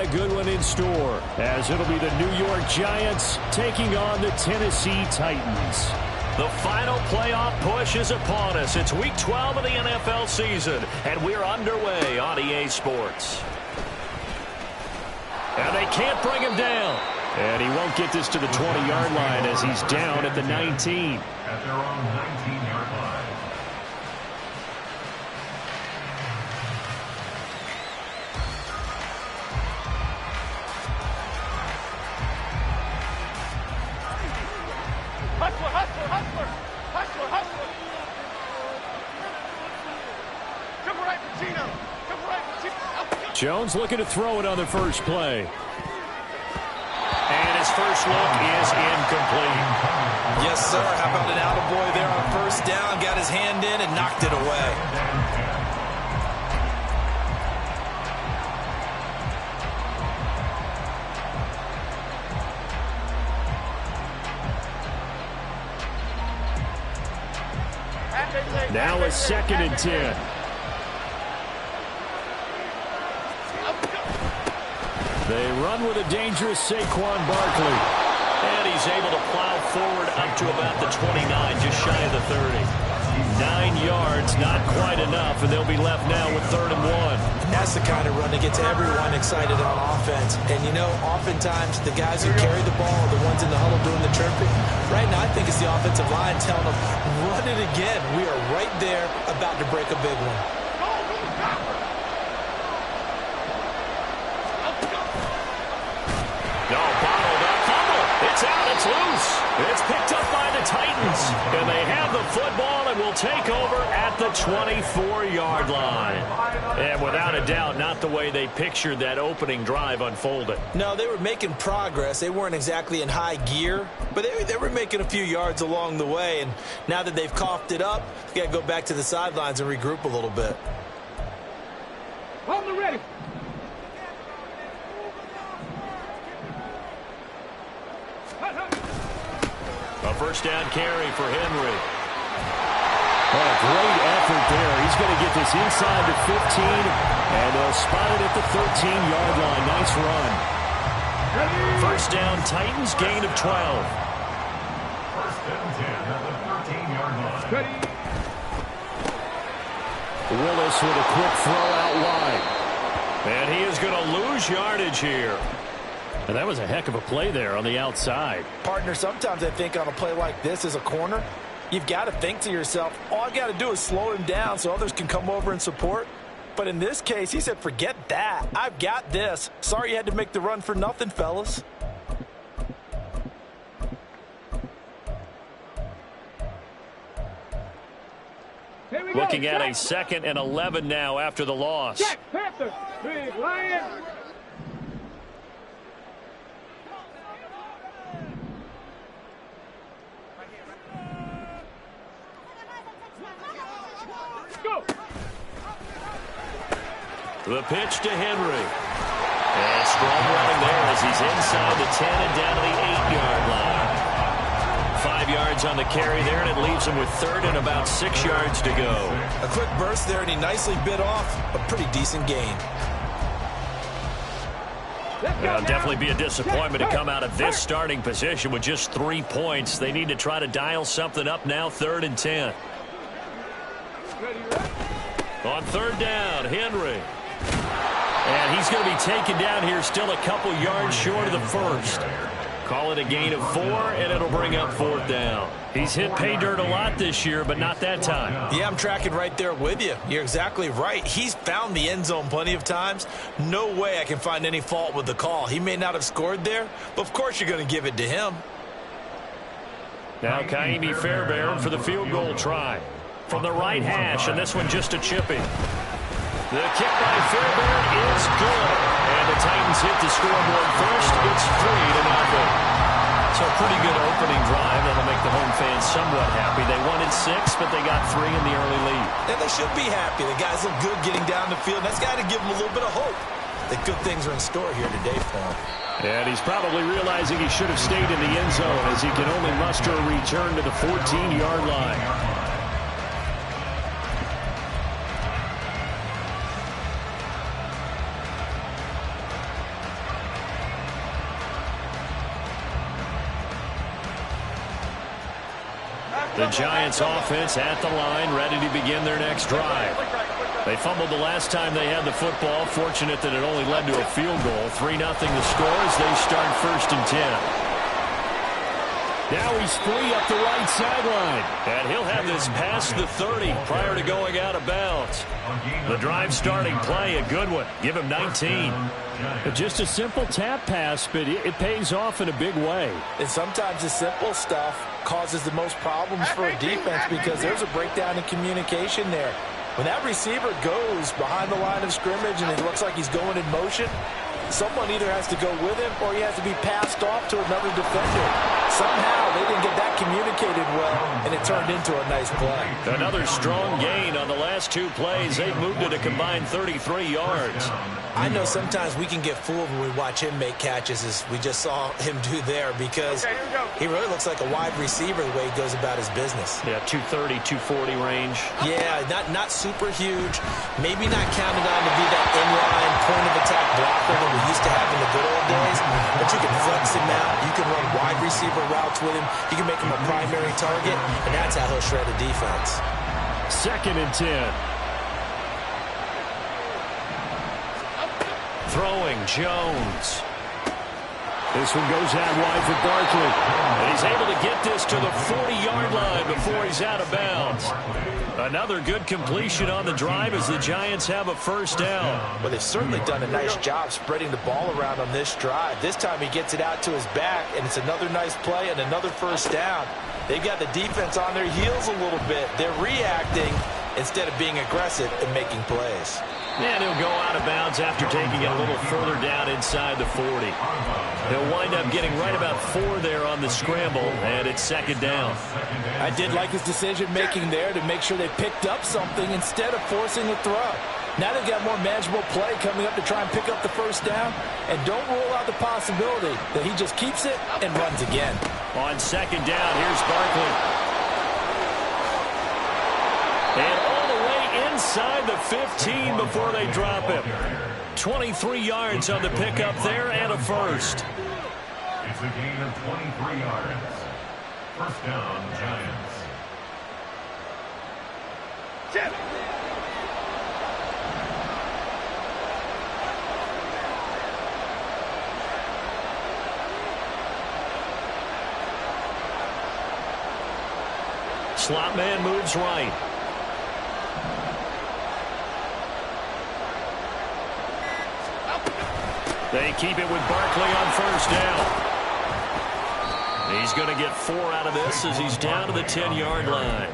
a good one in store, as it'll be the New York Giants taking on the Tennessee Titans. The final playoff push is upon us. It's Week 12 of the NFL season, and we're underway on EA Sports. And they can't bring him down. And he won't get this to the 20-yard line as he's down at the 19. At their own 19-yard line. Hustler. Come right for Gino. Jones looking to throw it on the first play. And his first look is incomplete. Yes, sir. How about an attaboy there on first down? Got his hand in and knocked it away. Now a 2nd and 10. They run with a dangerous Saquon Barkley. And he's able to plow forward up to about the 29, just shy of the 30. 9 yards, not quite enough, and they'll be left now with 3rd and 1. That's the kind of run that gets everyone excited on offense. And, you know, oftentimes the guys who carry the ball are the ones in the huddle doing the chirping. Right now, I think it's the offensive line telling them, run it again. We are right there about to break a big one. No, bottled up. Fumble. It's out. It's loose. It's picked up by the Titans. And they have the football and will take over at the 24-yard line. And without a doubt, not the way they pictured that opening drive unfolded. No, they were making progress. They weren't exactly in high gear, but they were making a few yards along the way. And now that they've coughed it up, they got to go back to the sidelines and regroup a little bit. Hold the ready. A first down carry for Henry. Oh, great effort there. He's going to get this inside the 15, and they'll spot it at the 13-yard line. Nice run. First down, Titans, gain of 12. First and 10 at the 13-yard line. Willis with a quick throw out wide. And he is going to lose yardage here. And that was a heck of a play there on the outside. Partner, sometimes I think on a play like this as a corner, you've got to think to yourself, all I've got to do is slow him down so others can come over and support. But in this case, he said, forget that. I've got this. Sorry you had to make the run for nothing, fellas. Looking at a 2nd and 11 now after the loss. Jack Panther, Big Lion. Go. The pitch to Henry. And strong running there as he's inside the 10 and down to the 8-yard line. 5 yards on the carry there, and it leaves him with 3rd and about 6 yards to go. A quick burst there, and he nicely bit off a pretty decent gain. It'll definitely be a disappointment to come out of this starting position with just 3 points. They need to try to dial something up now, 3rd and 10. On 3rd down, Henry. And he's going to be taken down here still a couple yards short of the first. Call it a gain of 4, and it'll bring up 4th down. He's hit pay dirt a lot this year, but not that time. Yeah, I'm tracking right there with you. You're exactly right. He's found the end zone plenty of times. No way I can find any fault with the call. He may not have scored there, but of course you're going to give it to him. Now Kaimi Fairbairn for the field goal try. From the right hash, and this one just a chippy. The kick by Fairbairn is good. And the Titans hit the scoreboard first. It's 3-0. So a pretty good opening drive. That'll make the home fans somewhat happy. They wanted 6, but they got 3 in the early lead. And they should be happy. The guys look good getting down the field. That's got to give them a little bit of hope that good things are in store here today for him. And he's probably realizing he should have stayed in the end zone as he can only muster a return to the 14-yard line. The Giants offense at the line, ready to begin their next drive. They fumbled the last time they had the football. Fortunate that it only led to a field goal. 3-0 the score as they start 1st and 10. Now he's free up the right sideline. And he'll have this past the 30 prior to going out of bounds. The drive starting play, a good one. Give him 19. Just a simple tap pass, but it pays off in a big way. And sometimes the simple stuff causes the most problems for a defense because there's a breakdown in communication there. When that receiver goes behind the line of scrimmage and it looks like he's going in motion, someone either has to go with him or he has to be passed off to another defender. Somehow they didn't get that communicated well, and it turned into a nice play. Another strong gain on the last 2 plays. They've moved it a combined 33 yards. I know sometimes we can get fooled when we watch him make catches, as we just saw him do there, because he really looks like a wide receiver the way he goes about his business. Yeah, 230, 240 range. Yeah, not super huge. Maybe not counted on to be that inline point-of-attack blocker that we used to have in the good old days, but you can flex him out. You can run wide receiver routes with him. You can make him a primary target, and that's how he'll shred a defense. 2nd and 10. Throwing, Jones. This one goes out wide for Barkley. And he's able to get this to the 40-yard line before he's out of bounds. Another good completion on the drive as the Giants have a 1st down. Well, they've certainly done a nice job spreading the ball around on this drive. This time he gets it out to his back, and it's another nice play and another 1st down. They've got the defense on their heels a little bit. They're reacting instead of being aggressive and making plays. And he'll go out of bounds after taking it a little further down inside the 40. He'll wind up getting right about 4 there on the scramble, and it's 2nd down. I did like his decision-making there to make sure they picked up something instead of forcing a throw. Now they've got more manageable play coming up to try and pick up the 1st down, and don't rule out the possibility that he just keeps it and runs again. On 2nd down, here's Barkley. And all the way inside the 15 before they drop him. 23 yards on the pickup there and a 1st. It's a gain of 23 yards. 1st down, Giants. Chip. Slot man moves right. They keep it with Barkley on 1st down. He's going to get 4 out of this as he's down to the 10-yard line.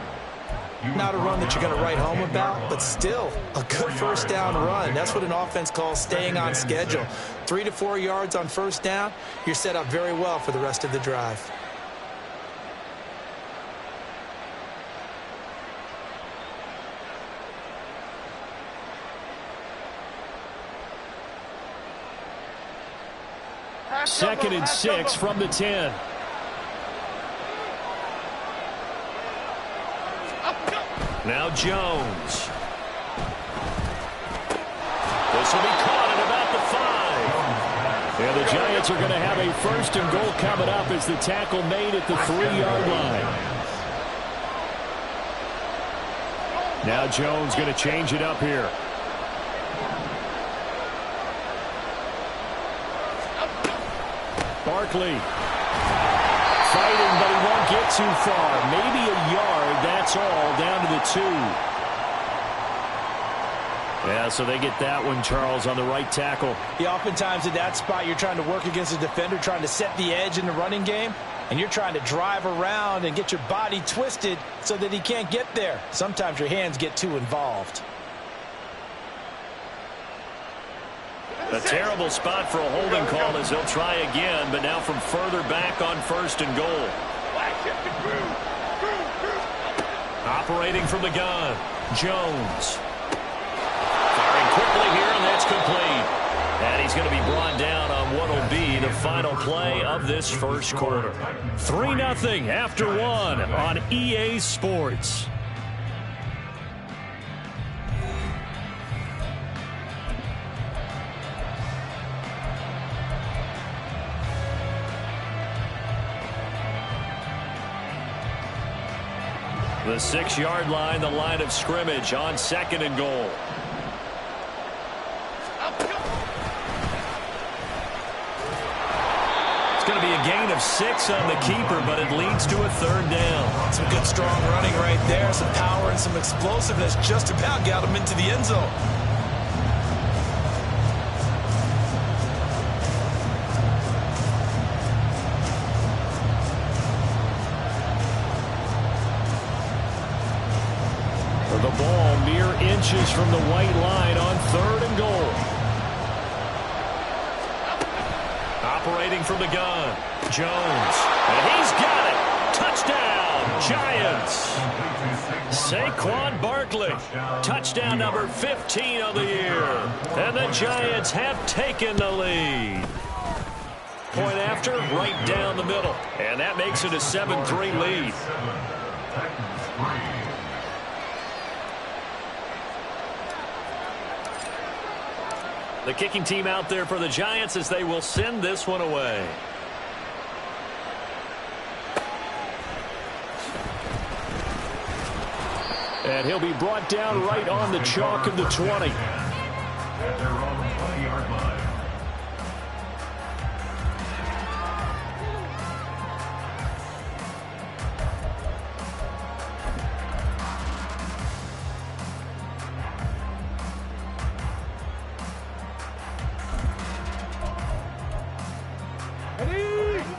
Not a run that you're going to write home about, but still a good 1st down run. That's what an offense calls staying on schedule. 3 to 4 yards on 1st down, you're set up very well for the rest of the drive. Second and 6 from the 10. Now Jones. This will be caught at about the 5. And the Giants are going to have a 1st and goal coming up as the tackle made at the 3-yard line. Now Jones going to change it up here. Barkley fighting, but he won't get too far. Maybe a yard, that's all, down to the 2. Yeah, so they get that one, Charles, on the right tackle. Yeah, oftentimes at that spot, you're trying to work against a defender, trying to set the edge in the running game, and you're trying to drive around and get your body twisted so that he can't get there. Sometimes your hands get too involved. A terrible spot for a holding call as they'll try again, but now from further back on 1st and goal. Operating from the gun, Jones. Firing quickly here, and that's complete. And he's going to be brought down on what will be the final play of this 1st quarter. 3-0 after 1 on EA Sports. The 6-yard line, the line of scrimmage on 2nd and goal. It's going to be a gain of 6 on the keeper, but it leads to a 3rd down. Some good, strong running right there. Some power and some explosiveness just about got him into the end zone. The ball mere inches from the white line on 3rd and goal. Operating from the gun, Jones. And he's got it. Touchdown, Giants. Saquon Barkley. Touchdown number 15 of the year. And the Giants have taken the lead. Point after, right down the middle. And that makes it a 7-3 lead. The kicking team out there for the Giants as they will send this one away. And he'll be brought down right on the chalk of the 20. At their own 20-yard line.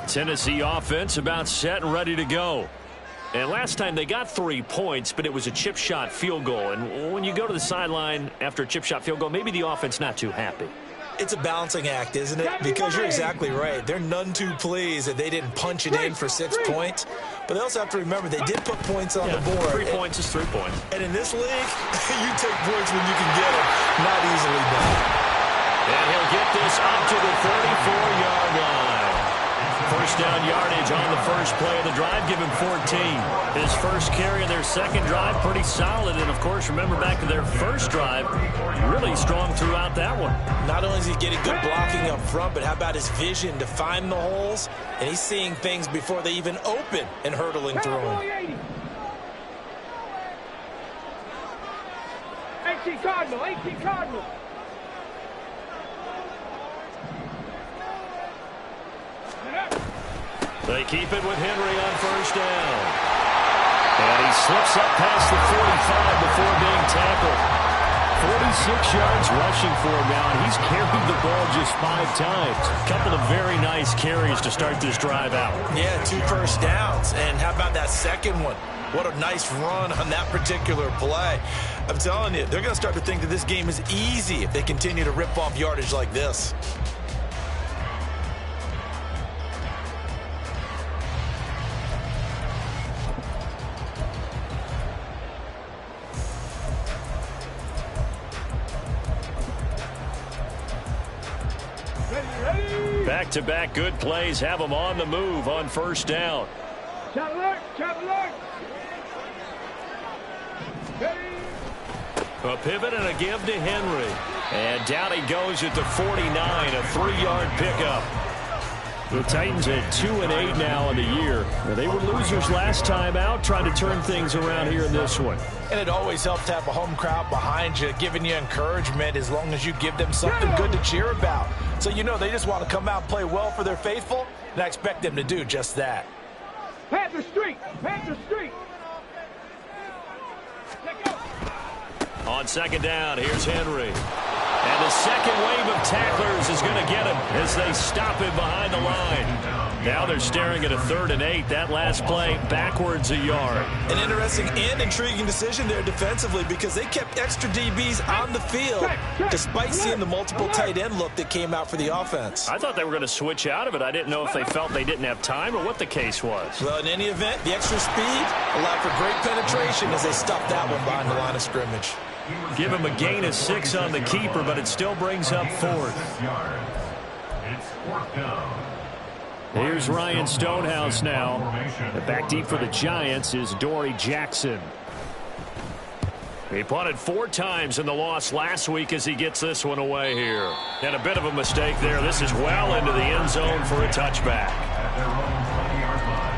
Tennessee offense about set and ready to go. And last time they got 3 points, but it was a chip shot field goal. And when you go to the sideline after a chip shot field goal, maybe the offense not too happy. It's a balancing act, isn't it? Because you're exactly right. They're none too pleased that they didn't punch it in for 6 points. But they also have to remember they did put points on the board. 3 points is 3 points. And in this league, you take points when you can get them. Not easily done. And he'll get this up to the 34-yard line. First down yardage on the first play of the drive, give him 14. His first carry of their second drive, pretty solid. And, of course, remember back to their first drive, really strong throughout that one. Not only is he getting good blocking up front, but how about his vision to find the holes? And he's seeing things before they even open and hurdling through them. 18 Cardinal, 18 Cardinal. They keep it with Henry on first down. And he slips up past the 45 before being tackled. 46 yards rushing for him now, and he's carried the ball just 5 times. A couple of very nice carries to start this drive out. Yeah, 2 first downs. And how about that second one? What a nice run on that particular play. I'm telling you, they're going to start to think that this game is easy if they continue to rip off yardage like this. Back-to-back good plays have them on the move on first down. Shot alert, shot alert. A pivot and a give to Henry. And down he goes at the 49, a 3-yard pickup. The Titans at 2-8 now in the year. They were losers last time out, trying to turn things around here in this one. And it always helps to have a home crowd behind you, giving you encouragement as long as you give them something good to cheer about. So you know they just want to come out and play well for their faithful, and I expect them to do just that. Panther Street, Panther Street. On second down, here's Henry. And the second wave of tacklers is going to get him as they stop him behind the line. Now they're staring at a 3rd and 8. That last play backwards a yard. An interesting and intriguing decision there defensively because they kept extra DBs on the field despite seeing the multiple tight end look that came out for the offense. I thought they were going to switch out of it. I didn't know if they felt they didn't have time or what the case was. Well, in any event, the extra speed allowed for great penetration as they stopped that one behind the line of scrimmage. Give him a gain of 6 on the keeper, but it still brings up 4th. It's 4th down. Here's Ryan Stonehouse now. Back deep for the Giants is Dory Jackson. He punted 4 times in the loss last week as he gets this one away here. And a bit of a mistake there. This is well into the end zone for a touchback. At their own 20-yard line.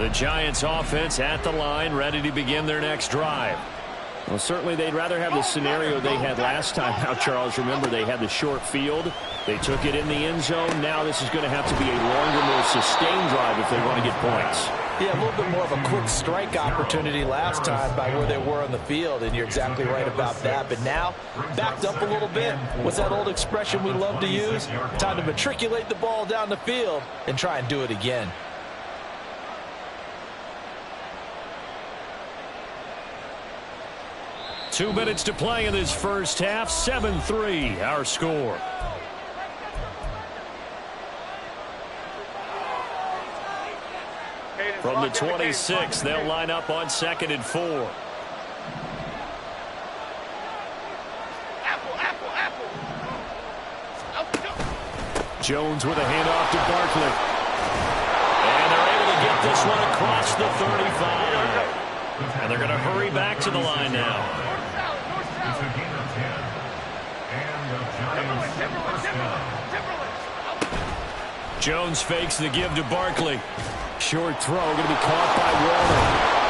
The Giants offense at the line, ready to begin their next drive. Well, certainly they'd rather have the scenario they had last time. Now, Charles, remember they had the short field. They took it in the end zone. Now this is going to have to be a longer, more sustained drive if they want to get points. Yeah, a little bit more of a quick strike opportunity last time by where they were on the field, and you're exactly right about that. But now, backed up a little bit. What's that old expression we love to use? Time to matriculate the ball down the field and try and do it again. Two minutes to play in this first half. 7-3, our score. From the 26, they'll line up on 2nd and 4. Jones with a handoff to Barkley. And they're able to get this one across the 35. And they're going to hurry back to the line now. It's a gain of 10. And the Giants first down. Jones fakes the give to Barkley. Short throw, going to be caught by Waller.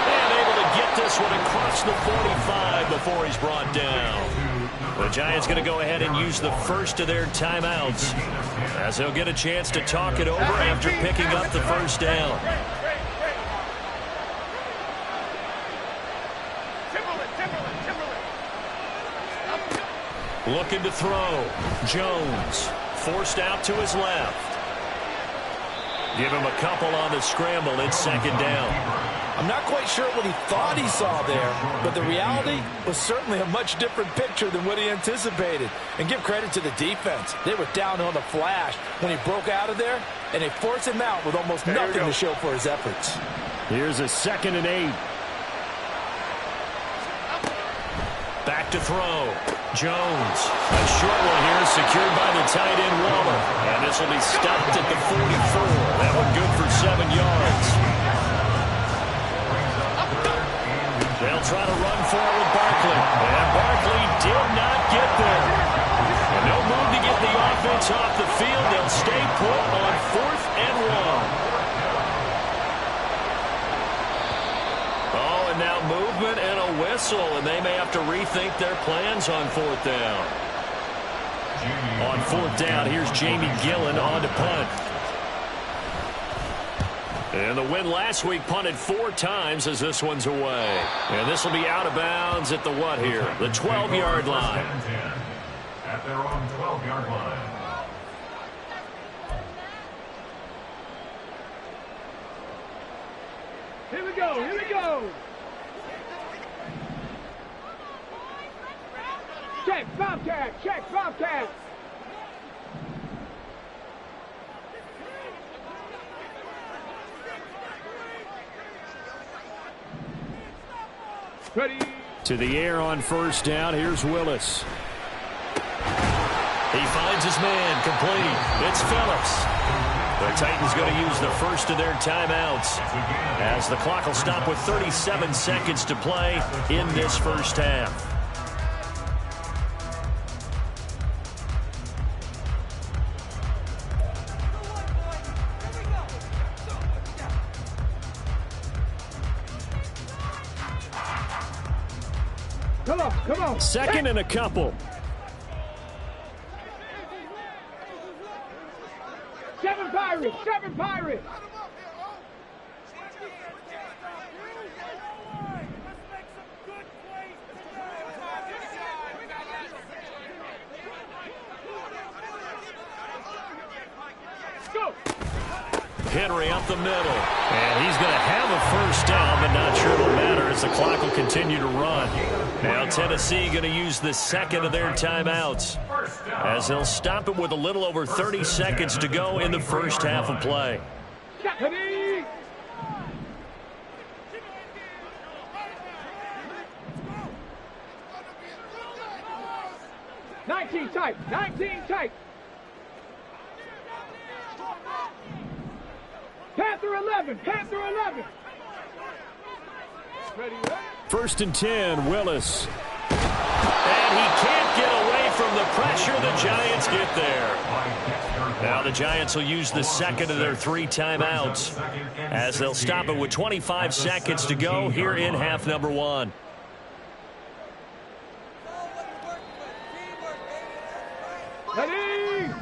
And able to get this one across the 45 before he's brought down. The Giants going to go ahead and use the first of their timeouts, as they'll get a chance to talk it over after picking up the first down. Looking to throw. Jones forced out to his left. Give him a couple on the scramble. It's 2nd down. I'm not quite sure what he thought he saw there, but the reality was certainly a much different picture than what he anticipated. And give credit to the defense. They were down on the flash when he broke out of there, and they forced him out with almost nothing to show for his efforts. Here's a 2nd and 8. Back to throw. Jones. A short one here secured by the tight end Waller. And this will be stopped at the 44. That one good for 7 yards. They'll try to run for it with Barkley. And Barkley did not get there. And no move to get the offense off the field. They'll stay put on 4th and 1. And now movement and a whistle, and they may have to rethink their plans on 4th down. On 4th down, here's Jamie Gillen on to punt. And the win last week punted 4 times as this one's away. And this will be out of bounds at the what here? The 12-yard line. At their own 12-yard line. Here we go, here we go. Check, Bobcat, check, Bobcat. Ready. To the air on 1st down. Here's Willis. He finds his man, complete. It's Phillips. The Titans going to use the first of their timeouts, as the clock will stop with 37 seconds to play in this first half. Come on, come on. 2nd and a couple. 7 Pirates, 7 Pirates. Go. Henry up the middle. And he's going to have a first down, but not sure it'll matter as the clock will continue to run. Now Tennessee going to use the 2nd of their timeouts, as they'll stop it with a little over 30 seconds to go in the first half of play. Ready. Nineteen tight, 19 tight. Panther 11, Panther 11. Ready, ready. 1st and 10, Willis. And he can't get away from the pressure. The Giants get there. Now the Giants will use the second of their 3 timeouts as they'll stop it with 25 seconds to go here in half number 1.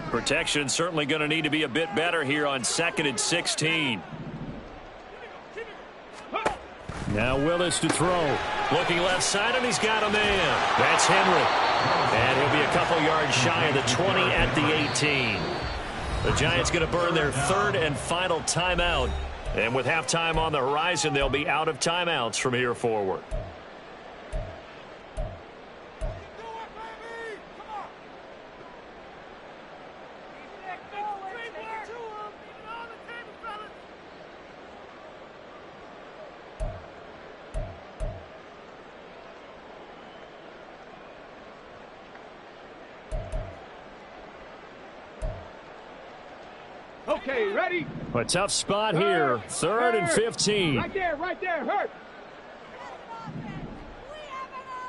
Protection certainly going to need to be a bit better here on 2nd and 16. Now Willis to throw. Looking left side, and he's got a man. That's Henry. And he'll be a couple yards shy of the 20 at the 18. The Giants going to burn their 3rd and final timeout. And with halftime on the horizon, they'll be out of timeouts from here forward. Okay, ready? A tough spot here. 3rd and 15. Right there, hurt.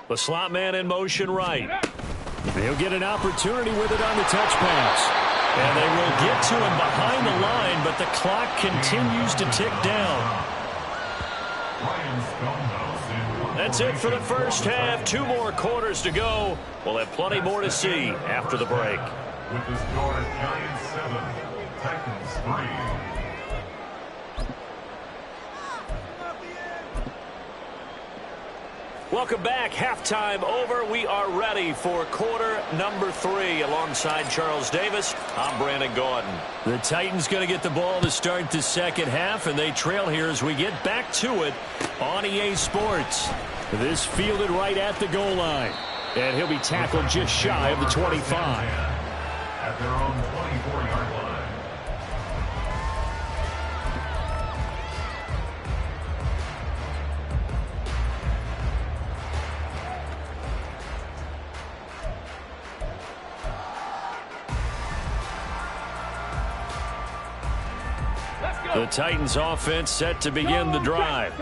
The slot man in motion right. They'll get an opportunity with it on the touch pass. And they will get to him behind the line, but the clock continues to tick down. That's it for the first half. 2 more quarters to go. We'll have plenty more to see after the break. With the score at Giants 7, Titans 3. Welcome back. Halftime over. We are ready for quarter number 3. Alongside Charles Davis, I'm Brandon Gaudin. The Titans going to get the ball to start the second half, and they trail here as we get back to it on EA Sports. This fielded right at the goal line. And he'll be tackled just shy of the 25. At their own 24-yard line. The Titans offense set to begin the drive.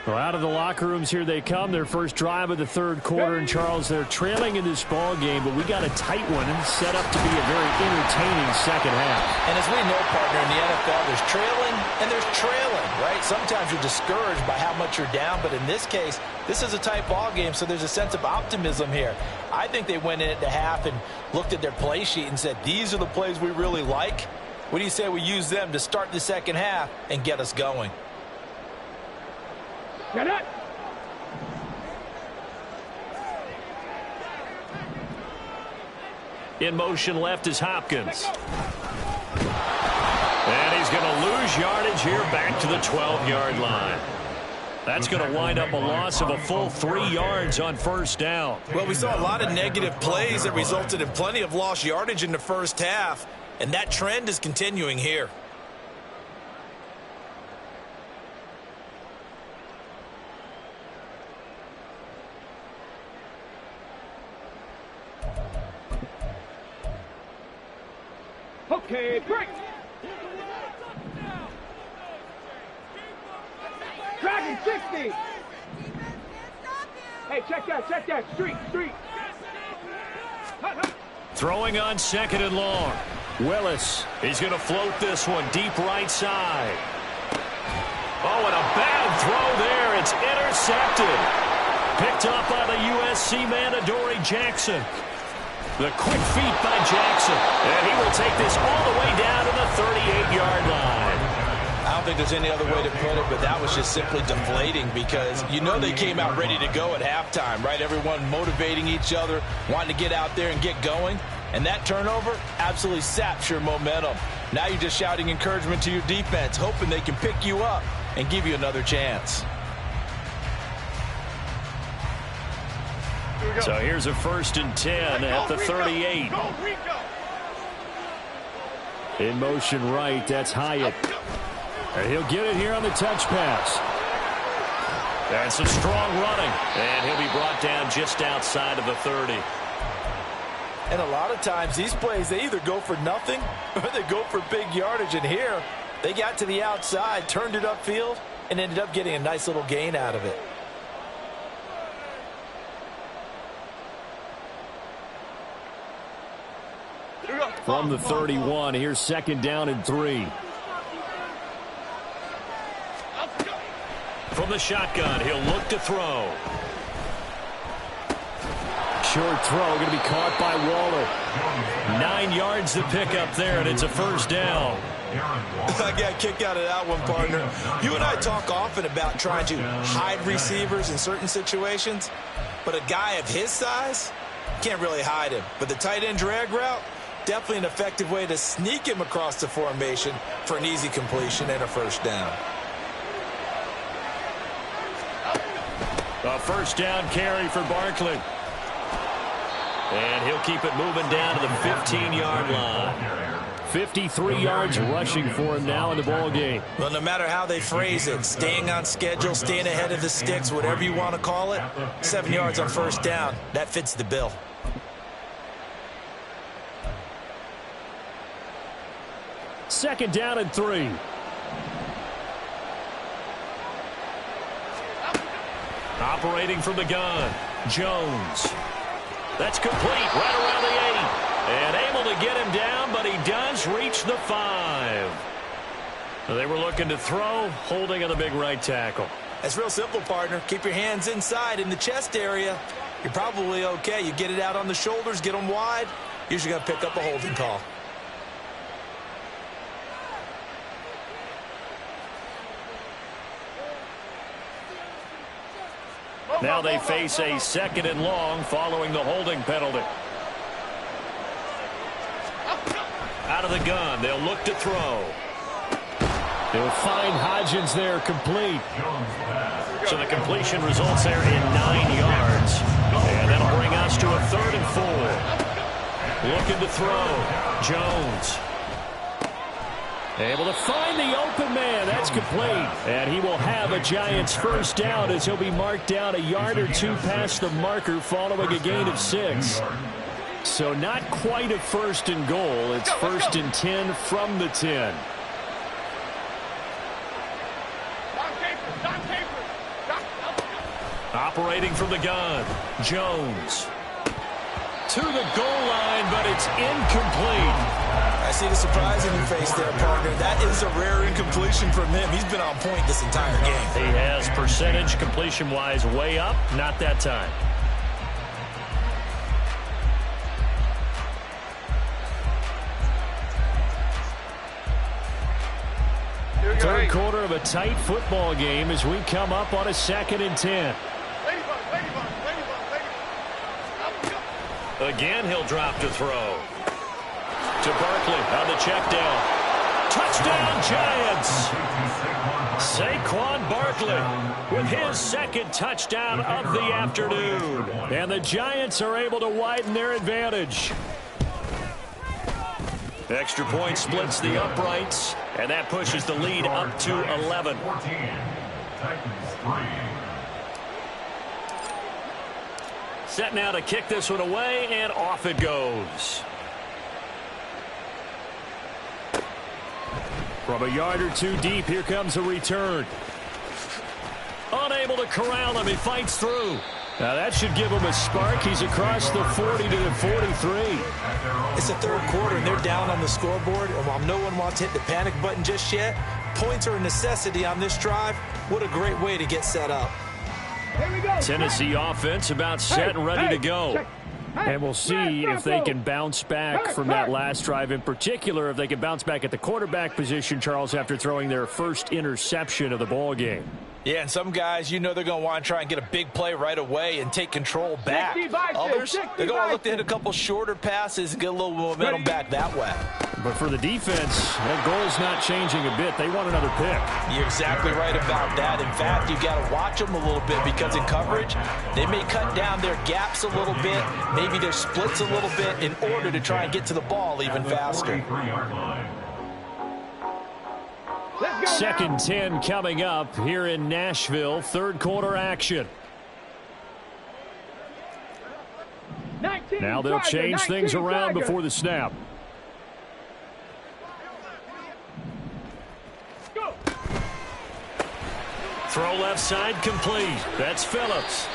Well, out of the locker rooms here they come. Their first drive of the 3rd quarter. And Charles, they're trailing in this ball game, but we got a tight one and set up to be a very entertaining second half. And as we know, partner, in the NFL, there's trailing and there's trailing, right? Sometimes you're discouraged by how much you're down, but in this case, this is a tight ball game, so there's a sense of optimism here. I think they went in at the half and looked at their play sheet and said, these are the plays we really like. What do you say we use them to start the second half and get us going? Get it. In motion left is Hopkins. And he's going to lose yardage here back to the 12-yard line. That's going to wind up a loss of a full 3 yards on first down. Well, we saw a lot of negative plays that resulted in plenty of lost yardage in the first half. And that trend is continuing here. Okay, break. Dragon 60. Hey, check that. Street. Throwing on 2nd and long. Willis. He's going to float this one deep right side. Oh, and a bad throw there. It's intercepted. Picked up by the USC man, Adoree Jackson. The quick feet by Jackson. And he will take this all the way down to the 38-yard line. I don't think there's any other way to put it, but that was just simply deflating because you know they came out ready to go at halftime, right? Everyone motivating each other, wanting to get out there and get going. And that turnover absolutely saps your momentum. Now you're just shouting encouragement to your defense, hoping they can pick you up and give you another chance. So here's a 1st and 10 at the 38. In motion right, that's Hyatt. And he'll get it here on the touch pass. And some strong running. And he'll be brought down just outside of the 30. And a lot of times these plays, they either go for nothing or they go for big yardage. And here, they got to the outside, turned it upfield, and ended up getting a nice little gain out of it. From the 31, here's 2nd down and 3. From the shotgun, he'll look to throw. Short throw, going to be caught by Waller. 9 yards to pick up there, and it's a 1st down. I got a kick out of that one, partner. You and I talk often about trying to hide receivers in certain situations, but a guy of his size can't really hide him. But the tight end drag route, definitely an effective way to sneak him across the formation for an easy completion and a 1st down. A 1st down carry for Barkley. And he'll keep it moving down to the 15-yard line. 53 yards rushing for him now in the ball game. Well, no matter how they phrase it, staying on schedule, staying ahead of the sticks, whatever you want to call it, 7 yards on 1st down, that fits the bill. Second down and 3. Operating from the gun, Jones. That's complete right around the 8. And able to get him down, but he does reach the 5. They were looking to throw, holding on the big right tackle. That's real simple, partner. Keep your hands inside in the chest area. You're probably okay. You get it out on the shoulders, get them wide. Usually going to pick up a holding call. Now they face a 2nd and long following the holding penalty. Out of the gun, they'll look to throw. They'll find Hodgins there, complete. So the completion results there in 9 yards. And that'll bring us to a 3rd and 4. Looking to throw, Jones. Able to find the open man. That's complete. And he will have a Giants 1st down as he'll be marked down a yard or 2 past the marker following a gain of 6. So not quite a 1st and goal. It's 1st and 10 from the 10. Operating from the gun, Jones. To the goal line, but it's incomplete. I see the surprise in your face there, partner. That is a rare incompletion from him. He's been on point this entire game. He has percentage completion-wise way up, not that time. Third quarter of a tight football game as we come up on a 2nd and 10. Again, he'll drop to throw. To Barkley on the check down. Touchdown, Giants! Saquon Barkley with his 2nd touchdown of the afternoon. And the Giants are able to widen their advantage. Extra point splits the uprights, and that pushes the lead up to 11. Set now to kick this one away, and off it goes. From a yard or 2 deep, here comes a return. Unable to corral him, he fights through. Now that should give him a spark. He's across the 40 to the 43. It's the 3rd quarter, and they're down on the scoreboard. And while no one wants to hit the panic button just yet, points are a necessity on this drive. What a great way to get set up. Here we go. Tennessee offense about set and ready to go. And we'll see if they can bounce back from that last drive. In particular, if they can bounce back at the quarterback position, Charles, after throwing their first interception of the ball game. Yeah, and some guys, you know they're going to want to try and get a big play right away and take control back. Others, they're going to look to hit a couple shorter passes and get a little momentum back that way. But for the defense, that goal's not changing a bit. They want another pick. You're exactly right about that. In fact, you've got to watch them a little bit because in coverage, they may cut down their gaps a little bit, maybe their splits a little bit in order to try and get to the ball even faster. 2nd 10 coming up here in Nashville. 3rd quarter action. Now they'll change things around before the snap. Throw left side complete. That's Phillips.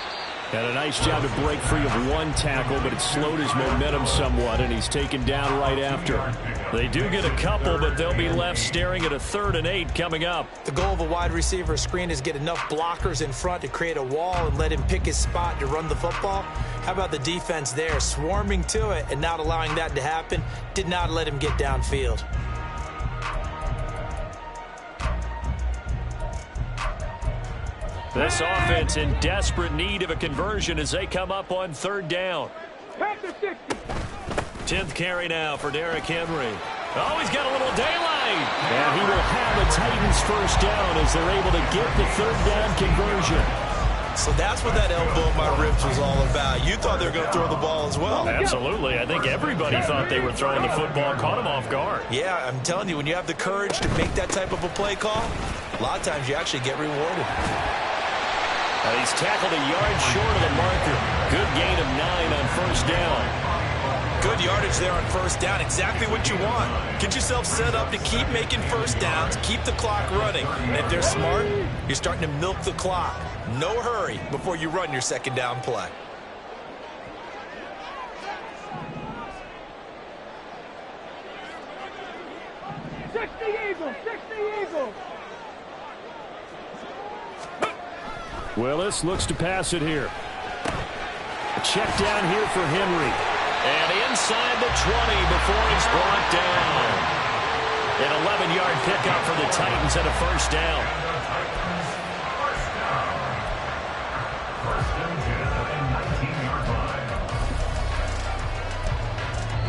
And a nice job to break free of one tackle, but it slowed his momentum somewhat, and he's taken down right after. They do get a couple, but they'll be left staring at a 3rd and 8 coming up. The goal of a wide receiver screen is get enough blockers in front to create a wall and let him pick his spot to run the football. How about the defense there, swarming to it and not allowing that to happen? Did not let him get downfield. This offense in desperate need of a conversion as they come up on 3rd down. Panther 60. 10th carry now for Derrick Henry. Oh, he's got a little daylight. And he will have the Titans 1st down as they're able to get the 3rd down conversion. So that's what that elbow in my ribs was all about. You thought they were going to throw the ball as well. Absolutely. I think everybody thought they were throwing the football, caught him off guard. Yeah, I'm telling you, when you have the courage to make that type of a play call, a lot of times you actually get rewarded. And he's tackled a yard short of the marker. Good gain of 9 on 1st down. Good yardage there on 1st down. Exactly what you want. Get yourself set up to keep making 1st downs, keep the clock running. And if they're smart, you're starting to milk the clock. No hurry before you run your 2nd down play. Eagles. Willis looks to pass it here. A check down here for Henry. And inside the 20 before he's brought down. An 11-yard pickup for the Titans and a 1st down.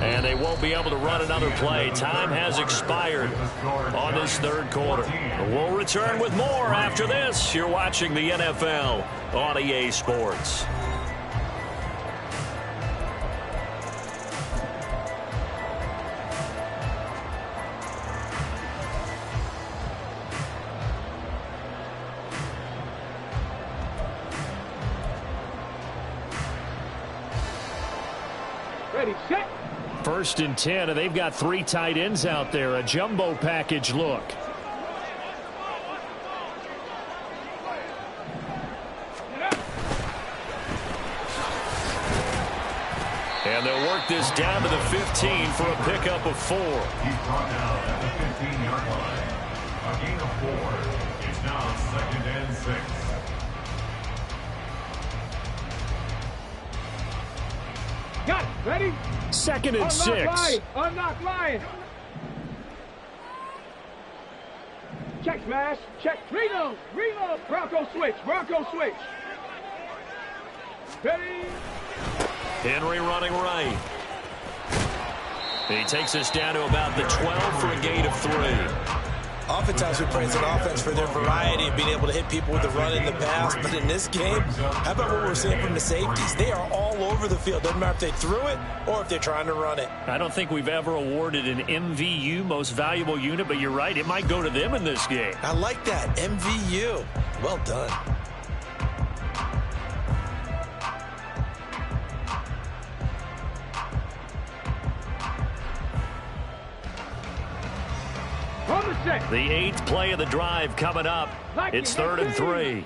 And they won't be able to run another play. Time has expired on this 3rd quarter. We'll return with more after this. You're watching the NFL on EA Sports. Ready, set. 1st and 10, and they've got 3 tight ends out there. A jumbo package look. And they'll work this down to the 15 for a pickup of 4. He's brought down at the 15-yard line. A gain of 4. It's now 2nd and 6. Got it. Ready? 2nd and 6. Unlock line. Check smash. Check. Reload. Bronco switch. Ready? Henry running right. He takes us down to about the 12 for a gain of 3. Oftentimes we praise an offense for their variety of being able to hit people with the run in the pass. But in this game, how about what we're seeing from the safeties? They are all over the field. Doesn't matter if they threw it or if they're trying to run it. I don't think we've ever awarded an MVU, most valuable unit, but you're right. It might go to them in this game. I like that. MVU. Well done. The 8th play of the drive coming up. It's 3rd and 3.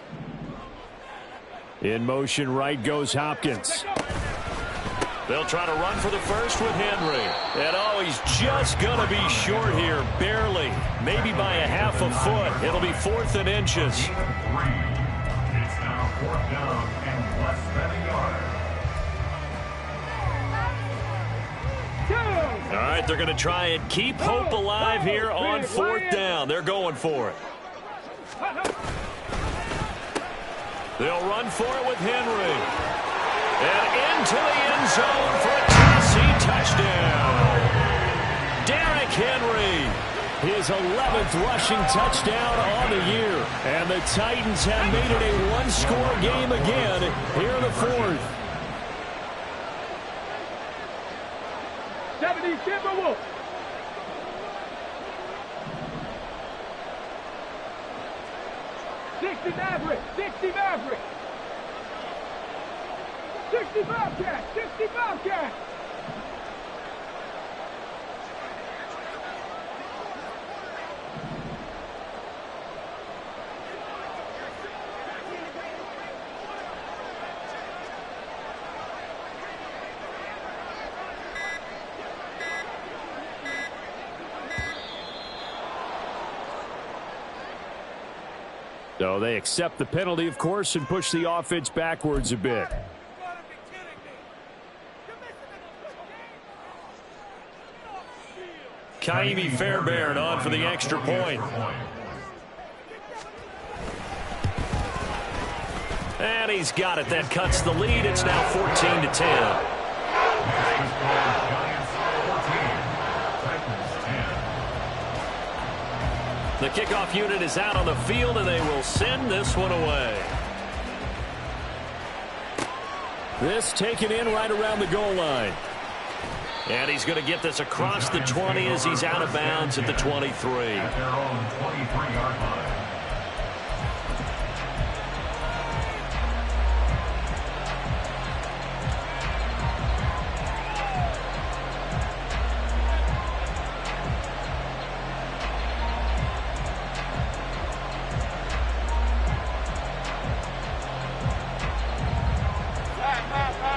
In motion right goes Hopkins. They'll try to run for the 1st with Henry. And oh, he's just going to be short here, barely. Maybe by a half a foot. It'll be 4th and inches. It's now 4th down and less than a yard. All right, they're going to try and keep hope alive here on 4th down. They're going for it. They'll run for it with Henry. And into the end zone for a Tennessee touchdown. Derrick Henry. His 11th rushing touchdown on the year. And the Titans have made it a one-score game again here in the 4th. 70 Timberwolves. Sixty Maverick. 60 Bobcat. 60 Bobcat. So they accept the penalty, of course, and push the offense backwards a bit. Kaimi Fairbairn on for the extra point. And he's got it. That cuts the lead. It's now 14-10. The kickoff unit is out on the field, and they will send this one away. This taken in right around the goal line. And he's going to get this across the 20 as he's out of bounds at the 23. At their own 23-yard line.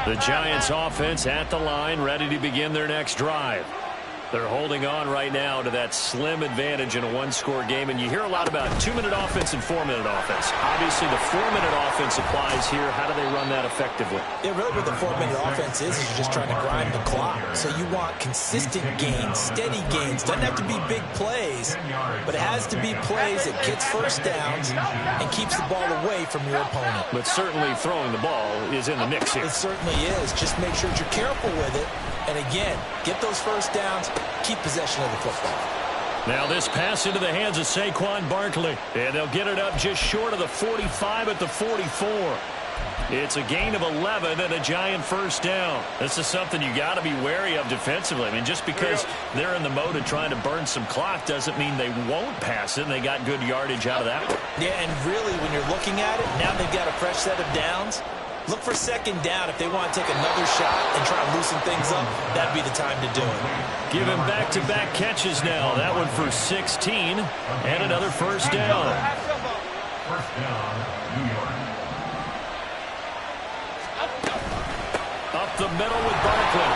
The Giants offense at the line, ready to begin their next drive. They're holding on right now to that slim advantage in a one-score game, and you hear a lot about 2-minute offense and 4-minute offense. Obviously, the 4-minute offense applies here. How do they run that effectively? Yeah, really what the 4-minute offense is you're just trying to grind the clock. So you want consistent gains, steady gains. Doesn't have to be big plays, but it has to be plays that gets first downs and keeps the ball away from your opponent. But certainly throwing the ball is in the mix here. It certainly is. Just make sure that you're careful with it. And again, get those first downs, keep possession of the football. Now this pass into the hands of Saquon Barkley. And they'll get it up just short of the 45 at the 44. It's a gain of 11 and a Giant first down. This is something you got to be wary of defensively. I mean, just because they're in the mode of trying to burn some clock doesn't mean they won't pass it, and they got good yardage out of that one. Yeah, and really, when you're looking at it, now they've got a fresh set of downs. Look for second down if they want to take another shot and try to loosen things up. That'd be the time to do it. Give him back-to-back catches now. That one for 16 and another first down. First down, New York. Up the middle with Barkley.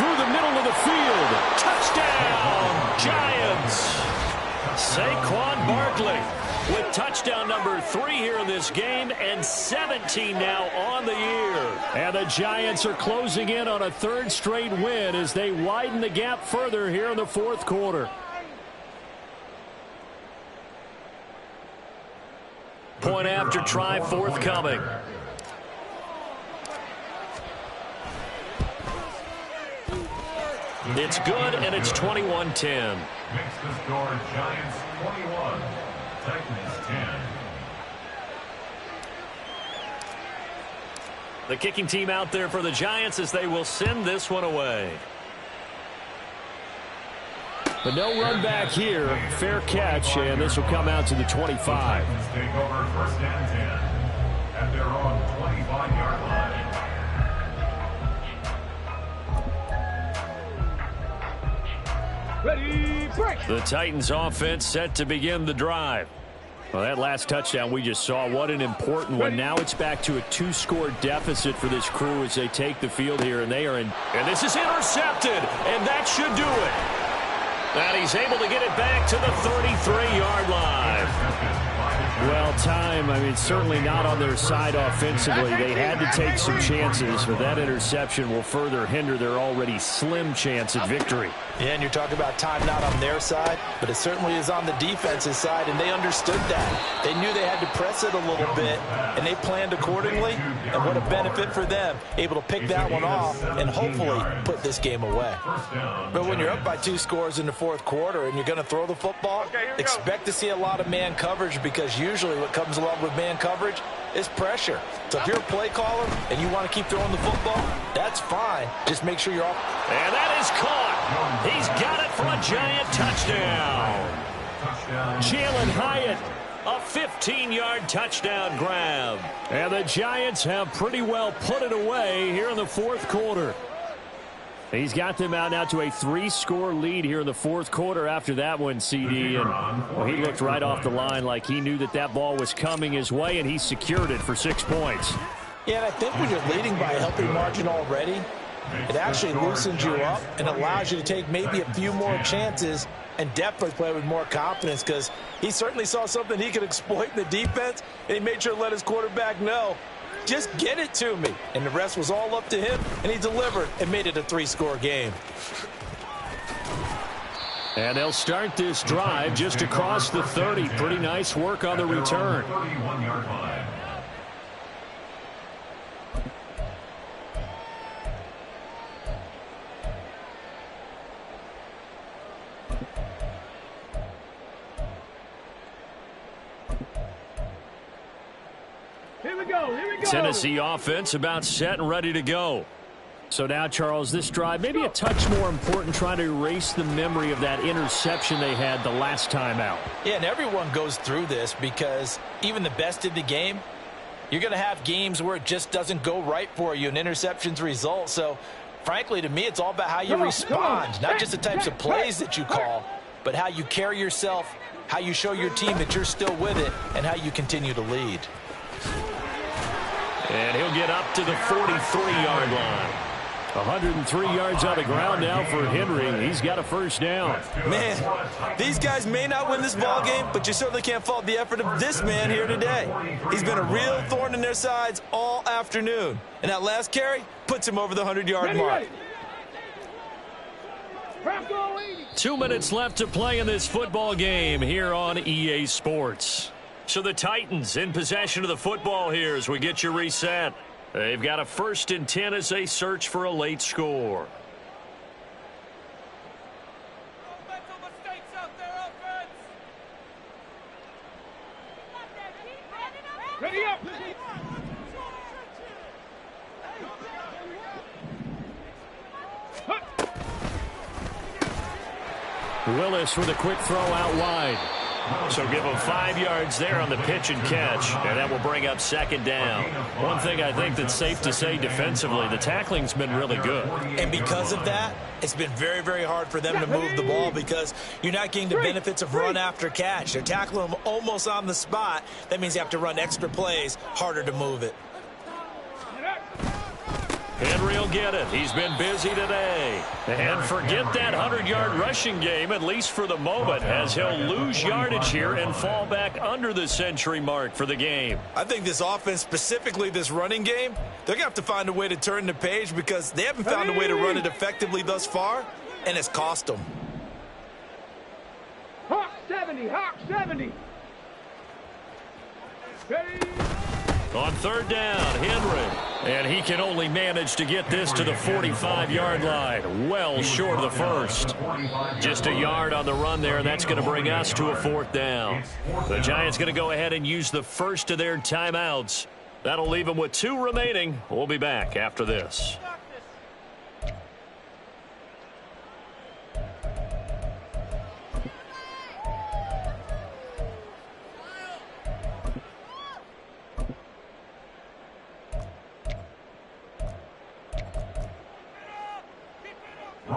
Through the middle of the field. Touchdown, Giants. Saquon Barkley with touchdown number 3 here in this game, and 17 now on the year. And the Giants are closing in on a third straight win as they widen the gap further here in the fourth quarter. Point after try forthcoming. It's good, and it's 21-10. Makes the score Giants 21, Titans 10. The kicking team out there for the Giants as they will send this one away. But no run back here. Fair catch, and this will come out to the 25. Titans take over first and 10 at their own 25-yard line. Ready, break. The Titans offense set to begin the drive. Well, that last touchdown we just saw, what an important one. Now it's back to a 2-score deficit for this crew as they take the field here, and they are in. And this is intercepted, and that should do it. And he's able to get it back to the 33-yard line. Well, time, I mean, certainly not on their side offensively. They had to take some chances, but that interception will further hinder their already slim chance at victory. Yeah, and you're talking about time not on their side, but it certainly is on the defense's side, and they understood that. They knew they had to press it a little bit, and they planned accordingly, and what a benefit for them, able to pick that one off and hopefully put this game away. But when you're up by 2 scores in the fourth quarter and you're going to throw the football, expect to see a lot of man coverage, because usually what comes along with man coverage is pressure. So if you're a play caller and you want to keep throwing the football, that's fine. Just make sure you're off. And that is caught. He's got it for a Giant touchdown. Jalen Hyatt. A 15-yard touchdown grab. And the Giants have pretty well put it away here in the fourth quarter. He's got them out now to a 3-score lead here in the fourth quarter after that one, CD. And well, he looked right off the line like he knew that that ball was coming his way, and he secured it for 6 points. Yeah, and I think when you're leading by a healthy margin already, It actually loosens you up and allows you to take maybe a few more chances and definitely play with more confidence, because he certainly saw something he could exploit in the defense, and he made sure to let his quarterback know, just get it to me. And the rest was all up to him, and he delivered and made it a 3-score game. And they'll start this drive just across the 30. Pretty nice work on the return. 31-yard line. Here we go. Here we go. Tennessee offense about set and ready to go. So now, Charles, this drive maybe a touch more important, trying to erase the memory of that interception they had the last time out. Yeah, and everyone goes through this, because even the best in the game, you're going to have games where it just doesn't go right for you, and interceptions result. So, frankly, to me, it's all about how you respond, not just the types of plays that you call, but how you carry yourself, how you show your team that you're still with it, and how you continue to lead. And he'll get up to the 43-yard line. 103 yards on the ground now for Henry. He's got a first down. Man, these guys may not win this ball game, but you certainly can't fault the effort of this man here today. He's been a real thorn in their sides all afternoon. And that last carry puts him over the 100-yard mark. 2 minutes left to play in this football game here on EA Sports. So the Titans in possession of the football here as we get you reset. They've got a 1st and 10 as they search for a late score. Ready up. Willis with a quick throw out wide. So give him 5 yards there on the pitch and catch, and that will bring up 2nd down. One thing I think that's safe to say defensively, the tackling's been really good. And because of that, it's been very, very hard for them to move the ball, because you're not getting the benefits of run after catch. They're tackling them almost on the spot. That means you have to run extra plays, harder to move it. Henry will get it. He's been busy today. And forget that 100-yard rushing game, at least for the moment, as he'll lose yardage here and fall back under the century mark for the game. I think this offense, specifically this running game, they're going to have to find a way to turn the page, because they haven't found a way to run it effectively thus far, and it's cost them. Hawk 70. Hawk 70. Ready. On 3rd down, Henry. And he can only manage to get this to the 45-yard line. Well short of the 1st. Just a yard on the run there, and that's going to bring us to a 4th down. The Giants going to go ahead and use the 1st of their timeouts. That'll leave them with 2 remaining. We'll be back after this.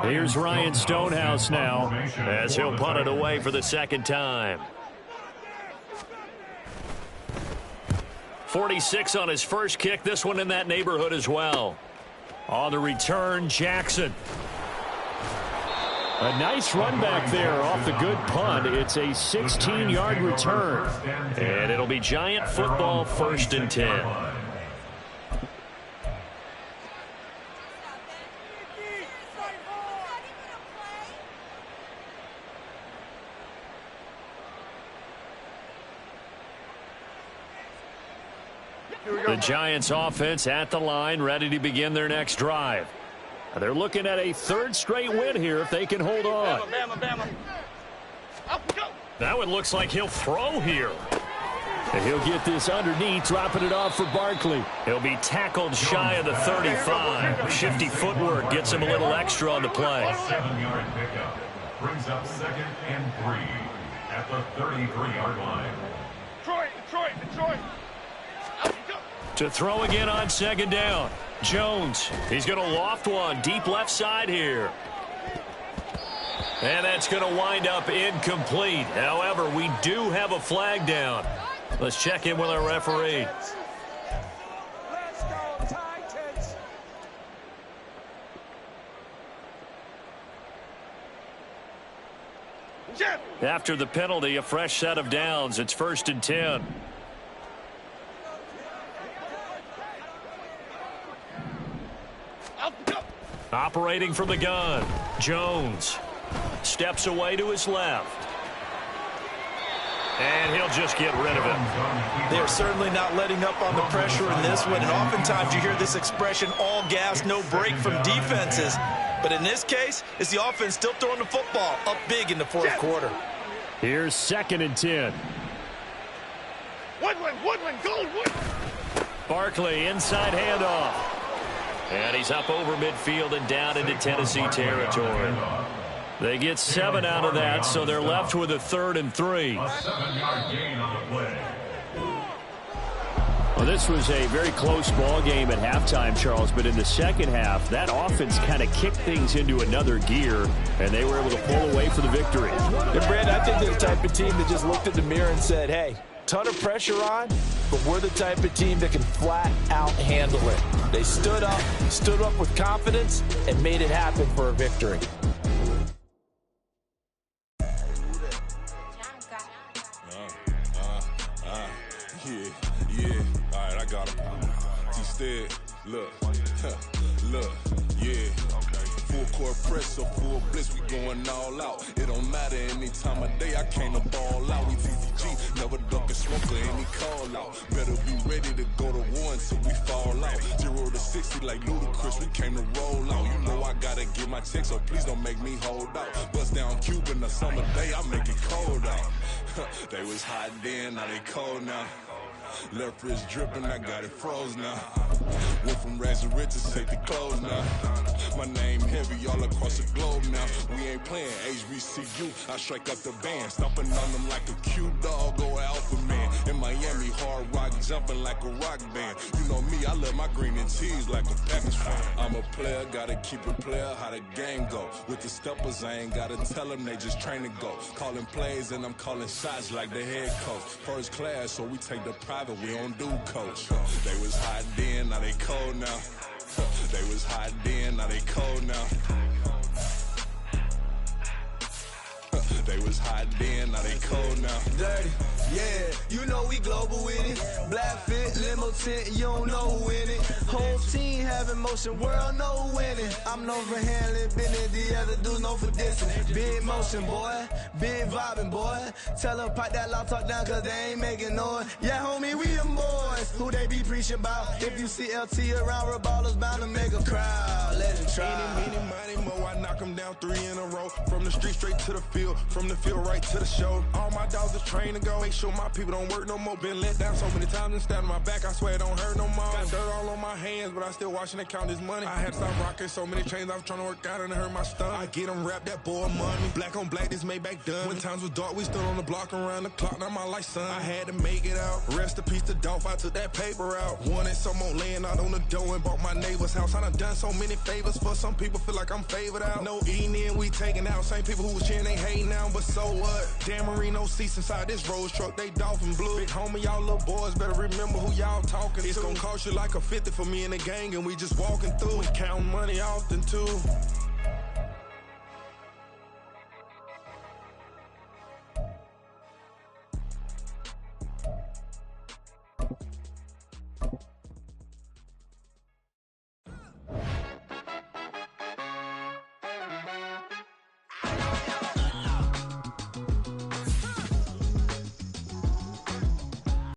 Here's Ryan Stonehouse now as he'll punt it away for the 2nd time. 46 on his first kick. This one in that neighborhood as well. On the return, Jackson. A nice run back there off the good punt. It's a 16-yard return. And it'll be Giant football, 1st and 10. The Giants offense at the line, ready to begin their next drive. They're looking at a 3rd straight win here if they can hold on. That one looks like he'll throw here. And he'll get this underneath, dropping it off for Barkley. He'll be tackled shy of the 35. Shifty footwork gets him a little extra on the play. 7-yard pickup brings up 2nd and 3 at the 33-yard line. Detroit. To throw again on 2nd down. Jones, he's going to loft one deep left side here. And that's going to wind up incomplete. However, we do have a flag down. Let's check in with our referee. Let's go, Titans. After the penalty, a fresh set of downs. It's 1st and 10. Operating from the gun, Jones steps away to his left. And he'll just get rid of it. They're certainly not letting up on the pressure in this one. And oftentimes you hear this expression, all gas, no break from defenses. But in this case, it's the offense still throwing the football up big in the fourth quarter. Here's 2nd and 10. Woodland, go, Woodland. Barkley, inside handoff. And he's up over midfield and down into Tennessee territory. They get 7 out of that, so they're left with a 3rd and 3. A 7-yard gain on the play. Well, this was a very close ball game at halftime, Charles, but in the second half, that offense kind of kicked things into another gear, and they were able to pull away for the victory. And Brad, I think they're the type of team that just looked in the mirror and said, hey, ton of pressure on, but we're the type of team that can flat out handle it. They stood up with confidence, and made it happen for a victory. Yeah, all right, I got him. Instead, look, yeah. Full court press or full blitz, we going all out. It don't matter any time of day, I came to ball out. We TTG, never duck a smoker, any call out. Better be ready to go to war until we fall out. 0 to 60 like Ludacris, we came to roll out. You know I gotta get my check, so please don't make me hold out. Bust down Cuban a summer day, I make it cold out. They was hot then, now they cold now. Left wrist dripping, I got it froze now. Went from rags to riches, take the clothes now. My name heavy all across the globe now. We ain't playing HBCU, I strike up the band. Stomping on them like a cute dog or alpha man. In Miami, hard rock jumping like a rock band. You know me, I love my green and cheese like a Packers fan. I'm a player, gotta keep it player, how the game go. With the steppers, I ain't gotta tell them, they just train to go. Calling plays and I'm calling shots like the head coach. First class, so we take the private, we don't do coach. They was hot then, now they cold now. They was hot then, now they cold now. They was hot then, now they cold now. Dirty, yeah, you know we global with it. Black fit, limo tint, you don't know who in it. Whole team having motion, world no winning. I'm known for handling business, the other dudes known for dissing. Big motion, boy, big vibing, boy. Tell them pipe that loud talk down, cause they ain't making noise. Yeah, homie, we them boys, who they be preaching about. If you see LT around, we're ballers bound to make a crowd. Let it try. Eeny, miny, mo, I knock them down 3 in a row. From the street straight to the field, from the field right to the show. All my dogs are trained to go. Make sure my people don't work no more. Been let down so many times and stabbed on my back. I swear it don't hurt no more. Got dirt all on my hands, but I still watching it count this money. I had to stop rocking so many chains. I was trying to work out and it hurt my stomach. I get them rap that boy money. Black on black, this Maybach done. When times was dark, we stood on the block around the clock. Now my life, son. I had to make it out. Rest in peace to Dolph. I took that paper out. Wanted some more laying out on the dough and bought my neighbor's house. I done so many favors for some people. Feel like I'm favored out. No eating in, we taking out. Same people who was cheering, they hating now, but so what? Dan Marino seats inside this Rolls truck, they dolphin blue. Big homie, y'all little boys better remember who y'all talking to. It's gonna cost you like a 50 for me and the gang, and we just walking through. We counting money often too.